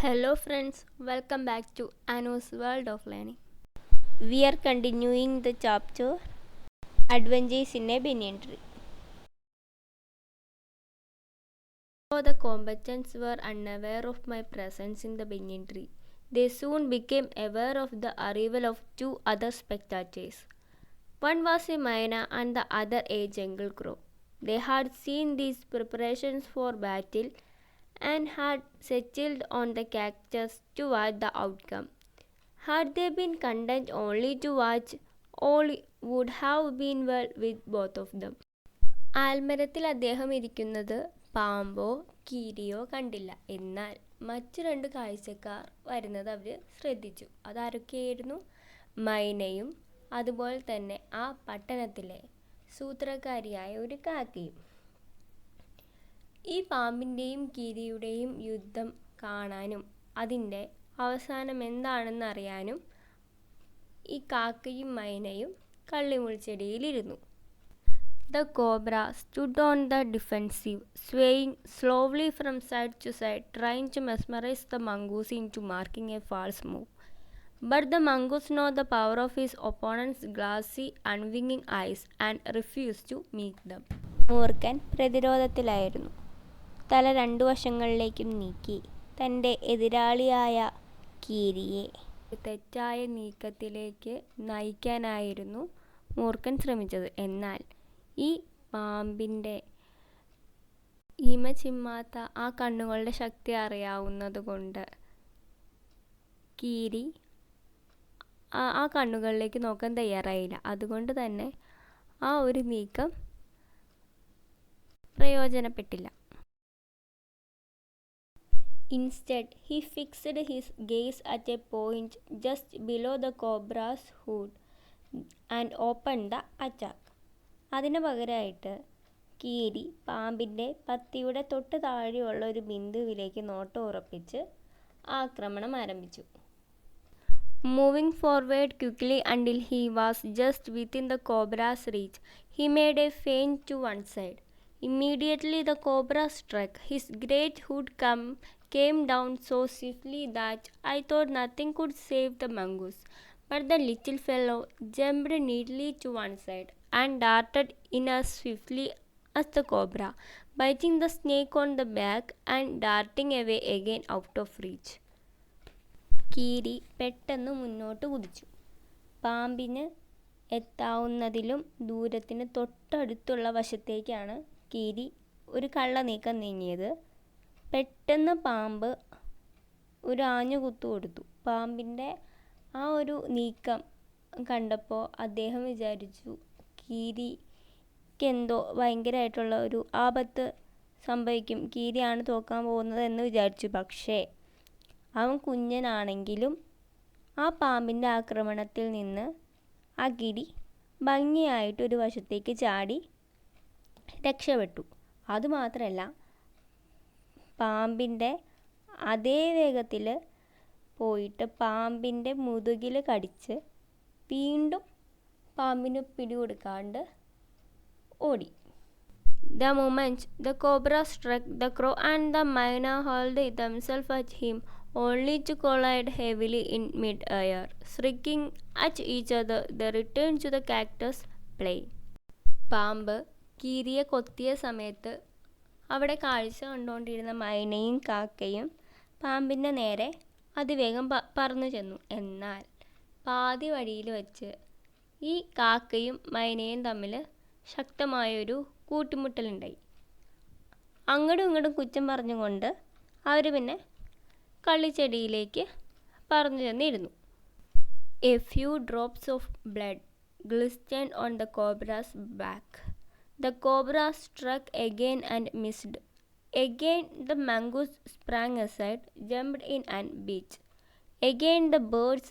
Hello friends, welcome back to Anu's World of Learning. We are continuing the chapter Adventures in a Banyan Tree. Though the combatants were unaware of my presence in the banyan tree, they soon became aware of the arrival of two other spectators. One was a myna and the other a jungle crow. They had seen these preparations for battle and had settled on the cactus to watch the outcome. Had they been content only to watch, all would have been well with both of them. ആൽമരത്തിൽ അദ്ദേഹം ഇരിക്കുന്നത് പാമ്പോ കീരിയോ കണ്ടില്ല. എന്നാൽ മറ്റു രണ്ട് കാഴ്ചക്കാർ വരുന്നത് അവർ ശ്രദ്ധിച്ചു. അതാരൊക്കെയായിരുന്നു? മൈനയും അതുപോലെ തന്നെ ആ പട്ടണത്തിലെ സൂത്രക്കാരിയായ ഒരു കാക്കയും. ഈ പാമ്പിൻ്റെയും കീരിയുടെയും യുദ്ധം കാണാനും അതിൻ്റെ അവസാനം എന്താണെന്ന് അറിയാനും ഈ കാക്കയും മൈനയും കള്ളിമുൾച്ചെടിയിലിരുന്നു. The cobra stood on the defensive, swaying slowly from side to side, trying to mesmerize the mongoose into making a false move. But the mongoose knew the power of his opponent's glassy, unwinking eyes and refused to meet them. മൂർഖൻ പ്രതിരോധത്തിലായിരുന്നു. തല രണ്ടു വശങ്ങളിലേക്കും നീക്കി തൻ്റെ എതിരാളിയായ കീരിയെ തെറ്റായ നീക്കത്തിലേക്ക് നയിക്കാനായിരുന്നു മൂർഖൻ ശ്രമിച്ചത്. എന്നാൽ ഈ പാമ്പിൻ്റെ ഇമ ചിമ്മാത്ത ആ കണ്ണുകളുടെ ശക്തി അറിയാവുന്നത് കൊണ്ട് കീരി ആ കണ്ണുകളിലേക്ക് നോക്കാൻ തയ്യാറായില്ല. അതുകൊണ്ട് തന്നെ ആ ഒരു നീക്കം പ്രയോജനപ്പെട്ടില്ല. Instead, he fixed his gaze at a point just below the cobra's hood and opened the attack. അതിനു പകരമായിട്ട് കീരി പാമ്പിൻ്റെ പത്തിയുടെ തൊട്ട് താഴെയുള്ള ഒരു ബിന്ദുവിലേക്ക് നോട്ടം ഉറപ്പിച്ച് ആക്രമണം ആരംഭിച്ചു. Moving forward quickly until he was just within the cobra's reach, he made a feint to one side. Immediately the cobra struck. His great hood came down so swiftly that I thought nothing could save the mongoose. But the little fellow jumped neatly to one side and darted in as swiftly as the cobra, biting the snake on the back and darting away again out of reach. കീരി പെട്ടെന്ന് മുന്നോട്ട് കുതിച്ചു. പാമ്പിന് എത്താവുന്നതിലും ദൂരത്തിന് തൊട്ടടുത്തുള്ള വശത്തേക്കാണ് കീരി ഒരു കള്ളനീക്കം നീങ്ങിയത്. പെട്ടെന്ന് പാമ്പ് ഒരു ആഞ്ഞു കുത്തു കൊടുത്തു. പാമ്പിൻ്റെ ആ ഒരു നീക്കം കണ്ടപ്പോൾ അദ്ദേഹം വിചാരിച്ചു കീരിക്കെന്തോ ഭയങ്കരമായിട്ടുള്ള ഒരു ആപത്ത് സംഭവിക്കും, കീരിയാണ് തോക്കാൻ പോകുന്നത് എന്ന് വിചാരിച്ചു. പക്ഷേ അവൻ കുഞ്ഞനാണെങ്കിലും ആ പാമ്പിൻ്റെ ആക്രമണത്തിൽ നിന്ന് ആ കീരി ഭംഗിയായിട്ടൊരു വശത്തേക്ക് ചാടി രക്ഷപ്പെട്ടു. അതുമാത്രമല്ല, പാമ്പിൻ്റെ അതേ വേഗത്തിൽ പോയിട്ട് പാമ്പിൻ്റെ മുതുകിൽ കടിച്ച് വീണ്ടും പാമ്പിന് പിടികൊടുക്കാണ്ട് ഓടി. The moment the cobra struck, the crow and the myna hurled themselves at him, only to collide heavily in mid-air. Shrieking at each other, they returned to the cactus plain. പാമ്പ് കീരിയെ കൊത്തിയ സമയത്ത് അവിടെ കാഴ്ച കണ്ടുകൊണ്ടിരുന്ന മൈനയും കാക്കയും പാമ്പിൻ്റെ നേരെ അതിവേഗം പറന്നു ചെന്നു. എന്നാൽ പാതി വഴിയിൽ വച്ച് ഈ കാക്കയും മൈനയും തമ്മിൽ ശക്തമായൊരു കൂട്ടിമുട്ടലുണ്ടായി. അങ്ങോട്ടും ഇങ്ങോട്ടും കുറ്റം പറഞ്ഞുകൊണ്ട് അവർ പിന്നെ കള്ളിച്ചെടിയിലേക്ക് പറന്നു ചെന്നിരുന്നു. A few drops of blood glistened on the cobra's back. The cobra struck again and missed. Again the mongoose sprang aside, jumped in and bit. Again the birds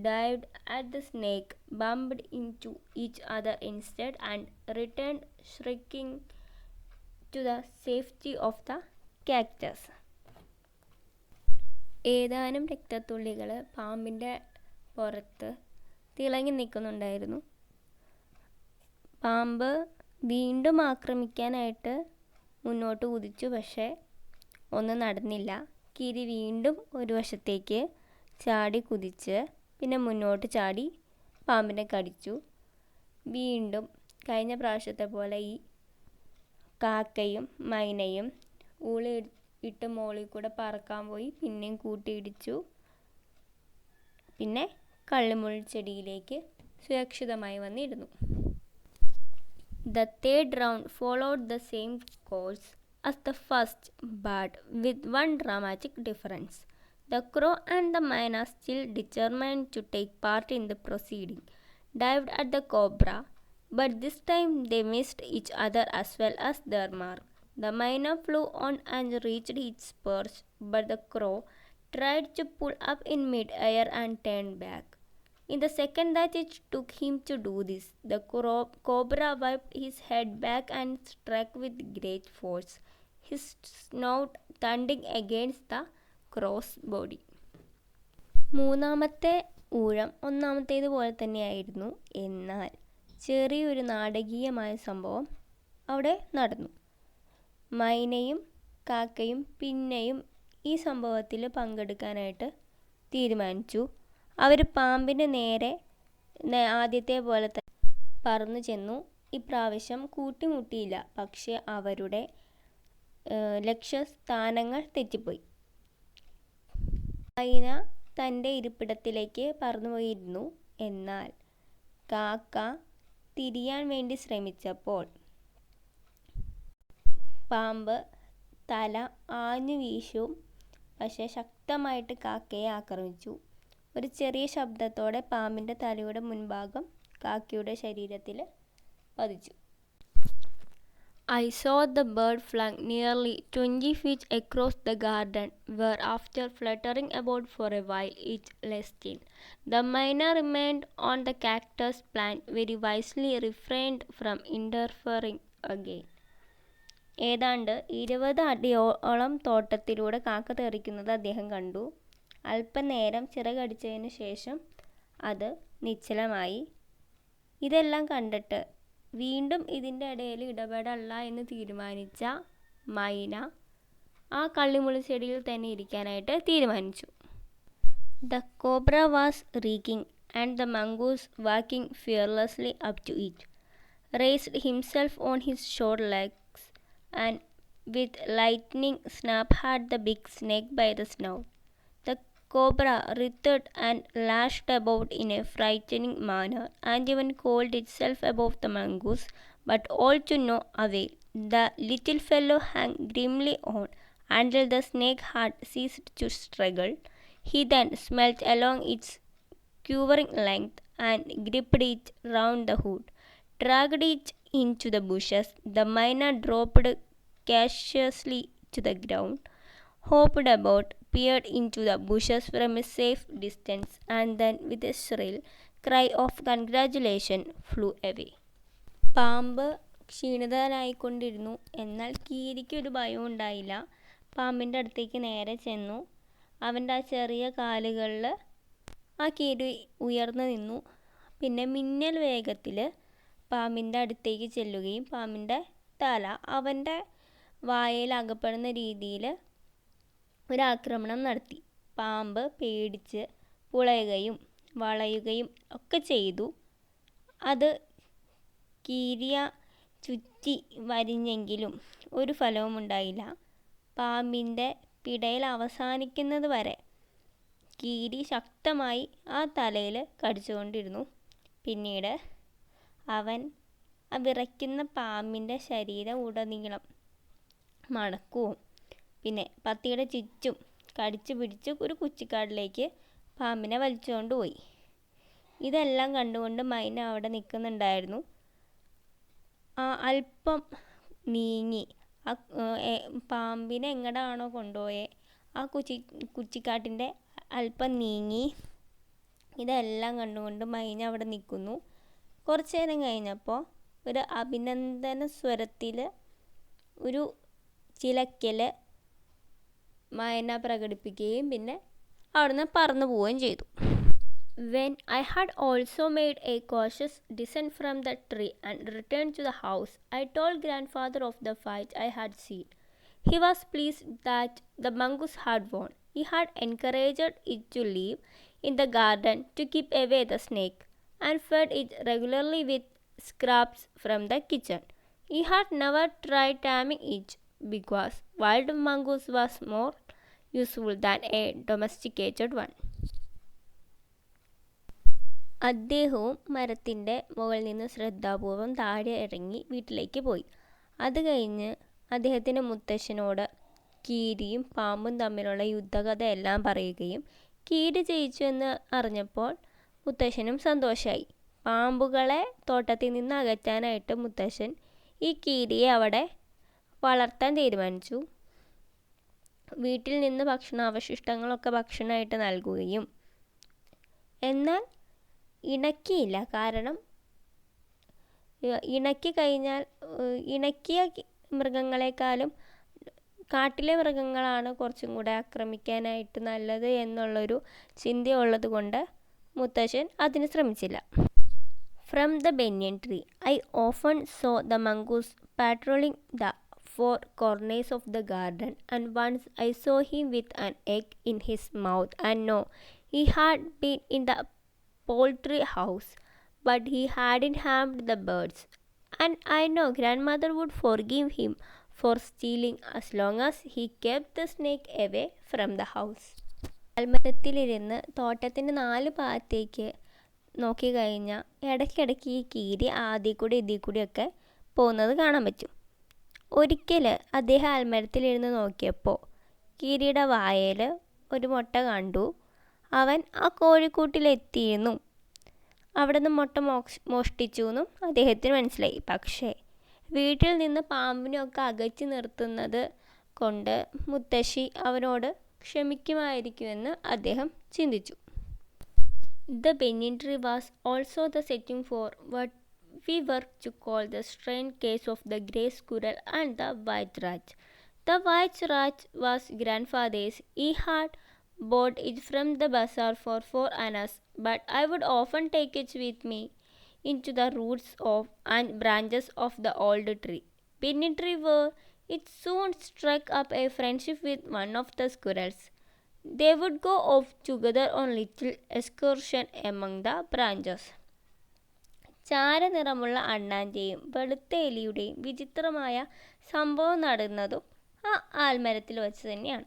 dived at the snake, bumped into each other instead, and returned shrieking to the safety of the cactus. ഏതാനും രക്തത്തുള്ളികൾ പാമ്പിൻ്റെ പുറത്ത് തിളങ്ങി നിൽക്കുന്നുണ്ടായിരുന്നു. പാമ്പ് വീണ്ടും ആക്രമിക്കാനായിട്ട് മുന്നോട്ട് കുതിച്ചു. പക്ഷേ ഒന്നും നടന്നില്ല. കീരി വീണ്ടും ഒരു വശത്തേക്ക് ചാടി കുതിച്ച് പിന്നെ മുന്നോട്ട് ചാടി പാമ്പിനെ കടിച്ചു. വീണ്ടും കഴിഞ്ഞ പ്രാവശ്യത്തെ പോലെ ഈ കാക്കയും മൈനയും ഊളി ഇട്ട് മോളിൽ കൂടെ പറക്കാൻ പോയി. പിന്നെയും കൂട്ടിയിടിച്ചു. പിന്നെ കള്ളിമുൾച്ചെടിയിലേക്ക് സുരക്ഷിതമായി വന്നിരുന്നു. The third round followed the same course as the first, but with one dramatic difference. The crow and the myna, still determined to take part in the proceeding, dived at the cobra, but this time they missed each other as well as their mark. The myna flew on and reached its perch, but the crow tried to pull up in mid-air and turned back. In the second that it took him to do this, the cobra wiped his head back and struck with great force, his snout thundering against the crow's body. മൂന്നാമത്തെ ഊഴം ഒന്നാമത്തേതുപോലെ തന്നെയായിരുന്നു. എന്നാൽ ചെറിയൊരു നാടകീയമായ സംഭവം അവിടെ നടന്നു. മൈനയും കാക്കയും പിന്നെയും ഈ സംഭവത്തിൽ പങ്കെടുക്കാനായിട്ട് തീരുമാനിച്ചു. അവർ പാമ്പിന് നേരെ ആദ്യത്തെ പോലെ തന്നെ പറന്നു ചെന്നു. ഇപ്രാവശ്യം കൂട്ടിമുട്ടിയില്ല. പക്ഷെ അവരുടെ ലക്ഷ്യസ്ഥാനങ്ങൾ തെറ്റിപ്പോയി. മൈന തൻ്റെ ഇരിപ്പിടത്തിലേക്ക് പറന്നുപോയിരുന്നു. എന്നാൽ കാക്ക തിരിയാൻ വേണ്ടി ശ്രമിച്ചപ്പോൾ പാമ്പ് തല ആഞ്ഞു വീശും. പക്ഷെ ശക്തമായിട്ട് കാക്കയെ ആക്രമിച്ചു. ഒരു ചെറിയ ശബ്ദത്തോടെ പാമ്പിൻ്റെ തലയുടെ മുൻഭാഗം കാക്കയുടെ ശരീരത്തിൽ പതിച്ചു. I saw the bird flung nearly 20 feet across the garden, where after fluttering about for a while it lay still. The myna remained on the cactus plant, very wisely refrained from interfering again. ഏതാണ്ട് 20 അടിയോളം തോട്ടത്തിലൂടെ കാക്ക തെറിക്കുന്നത് അദ്ദേഹം കണ്ടു. അല്പനേരം ചിറകടിച്ചതിന് ശേഷം അത് നിശ്ചലമായി. ഇതെല്ലാം കണ്ടിട്ട് വീണ്ടും ഇതിൻ്റെ ഇടയിൽ ഇടപെടല്ല എന്ന് തീരുമാനിച്ച മൈന ആ കള്ളിമുള്ളിച്ചെടിയിൽ തന്നെ ഇരിക്കാനായിട്ട് തീരുമാനിച്ചു. The cobra was reeking, and the mongoose, walking fearlessly up to it, raised himself on his short legs and with lightning snap had the big snake by the snout. The cobra writhed and lashed about in a frightening manner, and even called itself above the mongoose, but all to no avail. The little fellow hung grimly on until the snake had ceased to struggle. He then smelt along its quivering length and gripped it round the hood, dragged it into the bushes. The myna dropped cautiously to the ground, hopped about, peered into the bushes from a safe distance, and then with a shrill cry of congratulation flew away. പാമ്പ് ക്ഷീണിതനായിക്കൊണ്ടിരുന്നു. എന്നാൽ കീരിക്ക് ഒരു ഭയവും ഉണ്ടായില്ല. പാമ്പിൻ്റെ അടുത്തേക്ക് നേരെ ചെന്നു. അവൻ്റെ ആ ചെറിയ കാലുകളിൽ ആ കീരി ഉയർന്നു നിന്നു. പിന്നെ മിന്നൽ വേഗത്തിൽ പാമ്പിൻ്റെ അടുത്തേക്ക് ചെല്ലുകയും പാമ്പിൻ്റെ തല അവൻ്റെ വായയിൽ അകപ്പെടുന്ന രീതിയിൽ ഒരാക്രമണം നടത്തി. പാമ്പ് പേടിച്ച് പുളയുകയും വളയുകയും ഒക്കെ ചെയ്തു. അത് കീരിയ ചുറ്റി വരിഞ്ഞെങ്കിലും ഒരു ഫലവും ഉണ്ടായില്ല. പാമ്പിൻ്റെ പിടയിൽ അവസാനിക്കുന്നത് വരെ കീരി ശക്തമായി ആ തലയിൽ കടിച്ചുകൊണ്ടിരുന്നു. പിന്നീട് അവൻ ആ വിറയ്ക്കുന്ന പാമ്പിൻ്റെ ശരീരം ഉടനീളം മണക്കുകയും പിന്നെ പത്തിയുടെ ചുറ്റും കടിച്ചു പിടിച്ച് ഒരു കുച്ചിക്കാടിലേക്ക് പാമ്പിനെ വലിച്ചുകൊണ്ട് പോയി. ഇതെല്ലാം കണ്ടുകൊണ്ട് മൈന അവിടെ നിൽക്കുന്നുണ്ടായിരുന്നു. അല്പം നീങ്ങി പാമ്പിനെ എങ്ങടാണോ കൊണ്ടുപോയേ ആ കുച്ചിക്കാട്ടിൻ്റെ അല്പം നീങ്ങി. ഇതെല്ലാം കണ്ടുകൊണ്ട് മൈന അവിടെ നിൽക്കുന്നു. കുറച്ചു നേരം കഴിഞ്ഞപ്പോൾ ഒരു അഭിനന്ദന സ്വരത്തിൽ ഒരു ചിലക്കൽ മൈന പ്രകടിപ്പിക്കുകയും പിന്നെ അവിടുന്ന് പറന്നു പോവുകയും ചെയ്തു. When I had also made a cautious descent from the tree and returned to the house, I told grandfather of the fight I had seen. He was pleased that the mongoose had won. He had encouraged it to live in the garden to keep away the snake and fed it regularly with scraps from the kitchen. He had never tried taming it because wild mongoose was more useful than a domesticated one. അദ്ദേഹവും മരത്തിൻ്റെ മുകളിൽ നിന്ന് ശ്രദ്ധാപൂർവം താഴെ ഇറങ്ങി വീട്ടിലേക്ക് പോയി. അത് കഴിഞ്ഞ് അദ്ദേഹത്തിൻ്റെ മുത്തശ്ശനോട് കീരിയും പാമ്പും തമ്മിലുള്ള യുദ്ധകഥയെല്ലാം പറയുകയും കീരി ജയിച്ചു എന്ന് അറിഞ്ഞപ്പോൾ മുത്തശ്ശനും സന്തോഷമായി. പാമ്പുകളെ തോട്ടത്തിൽ നിന്ന് അകറ്റാനായിട്ട് മുത്തശ്ശൻ ഈ കീരിയെ അവിടെ വളർത്താൻ തീരുമാനിച്ചു. വീട്ടിൽ നിന്ന് ഭക്ഷണാവശിഷ്ടങ്ങളൊക്കെ ഭക്ഷണമായിട്ട് നൽകുകയും എന്നാൽ ഇണക്കിയില്ല. കാരണം ഇണക്കിയ മൃഗങ്ങളെക്കാളും കാട്ടിലെ മൃഗങ്ങളാണ് കുറച്ചും കൂടെ ആക്രമിക്കാനായിട്ട് നല്ലത് എന്നുള്ളൊരു ചിന്തയുള്ളത് കൊണ്ട് മുത്തശ്ശൻ അതിന് ശ്രമിച്ചില്ല. From the banyan tree, I often saw the mongoose patrolling the four corners of the garden, and once I saw him with an egg in his mouth. And no, he had been in the poultry house, but he hadn't harmed the birds. And I know grandmother would forgive him for stealing as long as he kept the snake away from the house. ആൽമരത്തിലിരുന്ന് തോട്ടത്തിൻ്റെ 4 ഭാഗത്തേക്ക് നോക്കിക്കഴിഞ്ഞാൽ ഇടയ്ക്കിടയ്ക്ക് ഈ കീരി ആദ്യ കൂടി ഇതിൽ കൂടിയൊക്കെ പോകുന്നത് കാണാൻ പറ്റും. ഒരിക്കൽ അദ്ദേഹം ആൽമരത്തിലിരുന്ന് നോക്കിയപ്പോൾ കീരിയുടെ വായയിൽ ഒരു മുട്ട കണ്ടു. അവൻ ആ കോഴിക്കൂട്ടിലെത്തിയിരുന്നു. അവിടെ നിന്ന് മുട്ട മോഷ്ടിച്ചു എന്നും അദ്ദേഹത്തിന് മനസ്സിലായി. പക്ഷേ വീട്ടിൽ നിന്ന് പാമ്പിനെയൊക്കെ അകറ്റി നിർത്തുന്നത് കൊണ്ട് മുത്തശ്ശി അവനോട് ക്ഷമിക്കുമായിരിക്കുമെന്ന് അദ്ദേഹം ചിന്തിച്ചു. The banyan tree was also the setting for what we were to call the strange case of the grey squirrel and the white rat. The white rat was grandfather's. He had bought it from the bazaar for 4 annas, but I would often take it with me into the roots and branches of the old tree. Banyan tree where it soon struck up a friendship with one of the squirrels. They would go off together on little excursion among the branches. ചാരനിറമുള്ള അണ്ണാൻ്റെയും വെളുത്ത എലിയുടെയും വിചിത്രമായ സംഭവം നടന്നതും ആ ആൽമരത്തിൽ വച്ച് തന്നെയാണ്.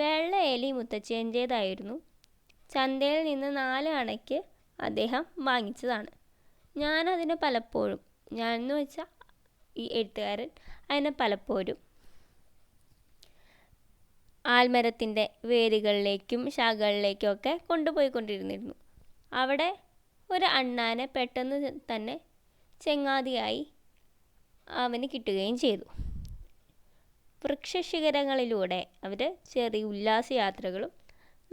വെള്ള എലി മുത്തച്ഛൻ്റേതായിരുന്നു. ചന്തയിൽ നിന്ന് 4 അണയ്ക്ക് അദ്ദേഹം വാങ്ങിച്ചതാണ്. ഞാനതിനെ പലപ്പോഴും, ഞാനെന്ന് വെച്ചാൽ ഈ എഴുത്തുകാരൻ അതിനെ പലപ്പോഴും ആൽമരത്തിൻ്റെ വേരുകളിലേക്കും ശാഖകളിലേക്കും ഒക്കെ കൊണ്ടുപോയിക്കൊണ്ടിരുന്നിരുന്നു. അവിടെ ഒരു അണ്ണാനെ പെട്ടെന്ന് തന്നെ ചങ്ങാതിയായി അവന് കിട്ടുകയും ചെയ്തു. വൃക്ഷശിഖരങ്ങളിലൂടെ അവർ ചെറിയ ഉല്ലാസയാത്രകളും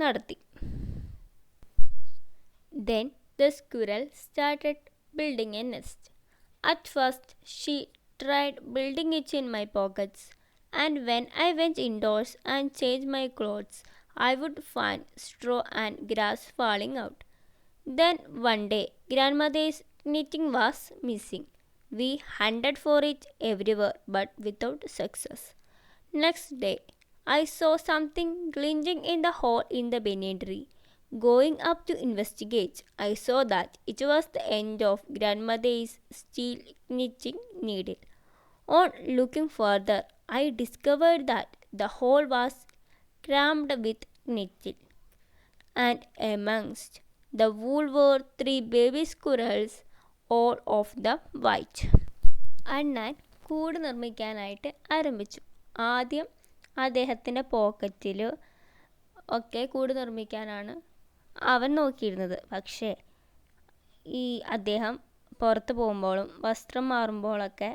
നടത്തി. Then the squirrel started building a nest. At first she tried building it in my pockets, and when I went indoors and changed my clothes, I would find straw and grass falling out. Then one day grandmother's knitting was missing. We hunted for it everywhere but without success. Next day I saw something glinting in the hole in the banyan tree. Going up to investigate, I saw that it was the end of grandmother's steel knitting needle. On looking further, I discovered that the hole was crammed with knitting, and amongst the wool were 3 baby squirrels, all of them white. അണ്ണാൻ കൂട് നിർമ്മിക്കാനായിട്ട് ആരംഭിച്ചു. ആദ്യം അദ്ദേഹത്തിൻ്റെ പോക്കറ്റിൽ ഒക്കെ കൂട് നിർമ്മിക്കാനാണ് അവൻ നോക്കിയിരുന്നത്. പക്ഷേ ഈ അദ്ദേഹം പുറത്ത് പോകുമ്പോഴും വസ്ത്രം മാറുമ്പോഴൊക്കെ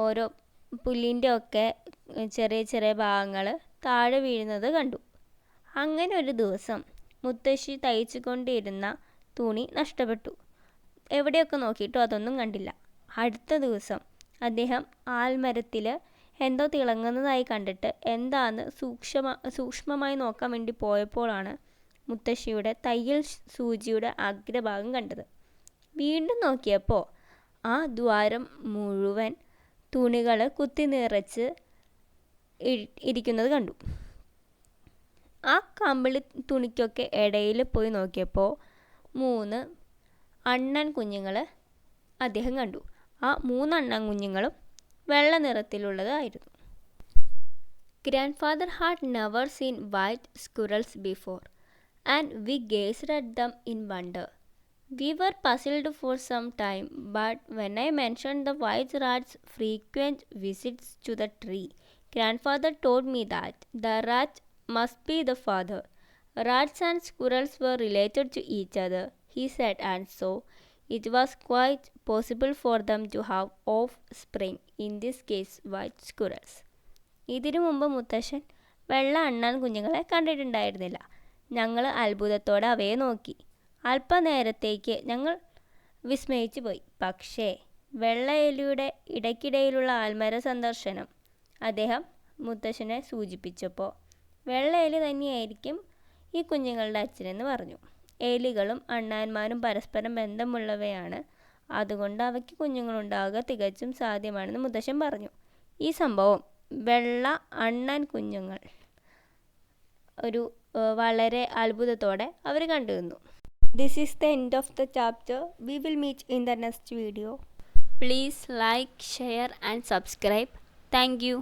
ഓരോ പുല്ലിൻ്റെ ഒക്കെ ചെറിയ ചെറിയ ഭാഗങ്ങൾ താഴെ വീഴുന്നത് കണ്ടു. അങ്ങനെ ഒരു ദിവസം മുത്തശ്ശി തയ്ച്ചു കൊണ്ടിരുന്ന തുണി നഷ്ടപ്പെട്ടു. എവിടെയൊക്കെ നോക്കിയിട്ടും അതൊന്നും കണ്ടില്ല. അടുത്ത ദിവസം അദ്ദേഹം ആൽമരത്തിൽ എന്തോ തിളങ്ങുന്നതായി കണ്ടിട്ട് എന്താണെന്ന് സൂക്ഷ്മമായി നോക്കാൻ വേണ്ടി പോയപ്പോഴാണ് മുത്തശ്ശിയുടെ തയ്യൽ സൂചിയുടെ അഗ്രഭാഗം കണ്ടത്. വീണ്ടും നോക്കിയപ്പോൾ ആ ദ്വാരം മുഴുവൻ തുണികൾ കുത്തി നിറച്ച് ഇരിക്കുന്നത് കണ്ടു. ആ കമ്പിളി തുണിക്കൊക്കെ ഇടയിൽ പോയി നോക്കിയപ്പോൾ 3 അണ്ണൻ കുഞ്ഞുങ്ങൾ അദ്ദേഹം കണ്ടു. ആ 3 അണ്ണൻ കുഞ്ഞുങ്ങളും വെള്ള നിറത്തിലുള്ളതായിരുന്നു. Grandfather had never seen white squirrels before, and we gazed at them in wonder. We were puzzled for some time, but when I mentioned the white rat's frequent visits to the tree, Grandfather told me that the rat must be the father. Rats and squirrels were related to each other, he said, and so it was quite possible for them to have offspring, in this case white squirrels. ഇതിനു മുമ്പ് മുത്തശ്ശൻ വെള്ള അണ്ണാൻ കുഞ്ഞുങ്ങളെ കണ്ടിട്ടുണ്ടായിരുന്നില്ല. ഞങ്ങൾ അത്ഭുതത്തോടെ അവയെ നോക്കി. അല്പനേരത്തേക്ക് ഞങ്ങൾ വിസ്മയിച്ചു പോയി. പക്ഷേ വെള്ള എലിയുടെ ഇടയ്ക്കിടയിലുള്ള ആൽമര സന്ദർശനം അദ്ദേഹം മുത്തശ്ശനെ സൂചിപ്പിച്ചപ്പോൾ വെള്ള എലി തന്നെയായിരിക്കും ഈ കുഞ്ഞുങ്ങളുടെ അച്ഛനെന്ന് പറഞ്ഞു. എലികളും അണ്ണാന്മാരും പരസ്പരം ബന്ധമുള്ളവയാണ്, അതുകൊണ്ട് അവയ്ക്ക് കുഞ്ഞുങ്ങളുണ്ടാവുക തികച്ചും സാധ്യമാണെന്ന് മുത്തശ്ശൻ പറഞ്ഞു. ഈ സംഭവം വെള്ള അണ്ണാൻ കുഞ്ഞുങ്ങൾ വളരെ അത്ഭുതത്തോടെ അവർ കണ്ടുനിന്നു. This is the end of the chapter. We will meet in the next video. Please like, share and subscribe. Thank you.